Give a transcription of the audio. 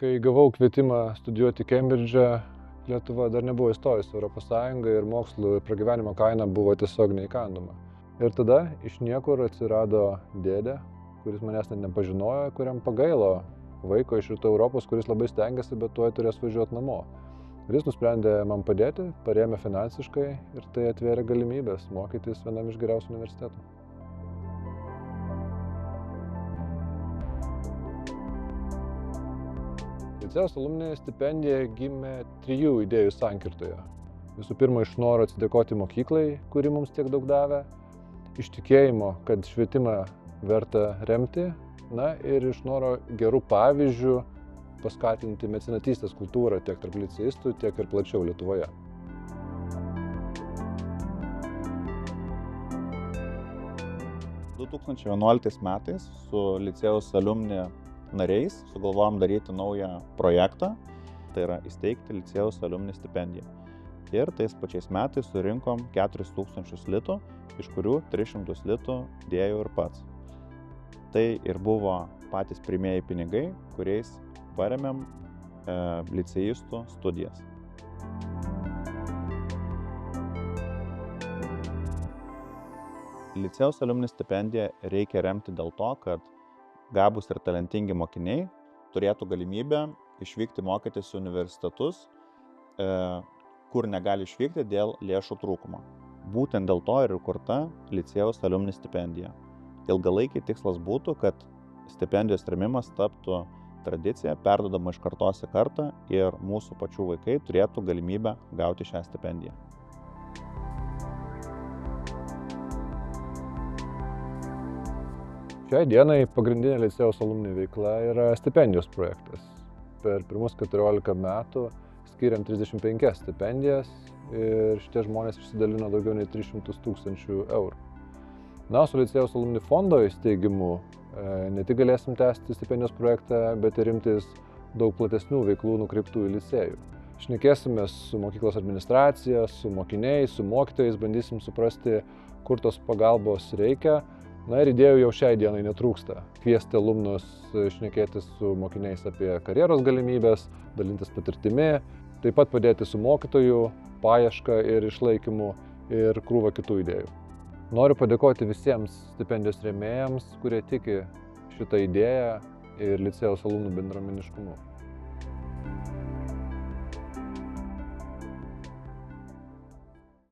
Kai gavau kvietimą studijuoti Kembridže, Lietuva dar nebuvo įstojusi Europos Sąjungą ir mokslų ir pragyvenimo kaina buvo tiesiog neįkandama. Ir tada iš niekur atsirado dėdė, kuris manęs net nepažinojo, kuriam pagailo vaiko iš Rytų Europos, kuris labai stengiasi, bet tuoj turės važiuoti namo. Ir jis nusprendė man padėti, parėmė finansiškai ir tai atvėrė galimybės mokytis vienam iš geriausių universitetų. Licėjaus alumni stipendija gimė 3 idėjų sankirtoje. Visų pirma, iš noro atsidėkoti mokyklai, kuri mums tiek daug davė, iš tikėjimo, kad švietimą verta remti, ir iš noro gerų pavyzdžių paskatinti mecenatystės kultūrą tiek tarp licėjistų, tiek ir plačiau Lietuvoje. – 2011 metais su Licėjaus alumni nariais sugalvojom daryti naują projektą, tai yra įsteigti Licėjaus alumni stipendiją. Ir tais pačiais metais surinkom 4000 litų, iš kurių 300 litų dėjau ir pats. Tai ir buvo patys pirmieji pinigai, kuriais paremėm licėjistų studijas. Licėjaus alumni stipendiją reikia remti dėl to, kad gabūs ir talentingi mokiniai turėtų galimybę išvykti mokytis į universitetus, kur negali išvykti dėl lėšų trūkumo. Būtent dėl to ir įkurta Licėjaus alumni stipendija. Ilgalaikiai tikslas būtų, kad stipendijos rėmimas taptų tradicija, perduodama iš kartos į kartą ir mūsų pačių vaikai turėtų galimybę gauti šią stipendiją. Šiai dienai pagrindinė Licėjaus alumni veikla yra stipendijos projektas. Per pirmus 14 metų skiriam 35 stipendijas ir šitie žmonės išsidalino daugiau nei 300 000 eurų. Su Licėjaus alumni fondo įsteigimu ne tik galėsim tęsti stipendijos projektą, bet ir imtis daug platesnių veiklų nukreiptų į licėjų. Šnekėsime su mokyklos administracija, su mokiniais, su mokytojais, bandysim suprasti, kur tos pagalbos reikia. Ir idėjų jau šiai dienai netrūksta. Kviesti alumnus šnekėtis su mokiniais apie karjeros galimybės, dalintis patirtimi, taip pat padėti su mokytojų paieška ir išlaikymu ir krūva kitų idėjų. Noriu padėkoti visiems stipendijos rėmėjams, kurie tiki šitą idėją ir Licėjaus alumnų bendruomeniškumu.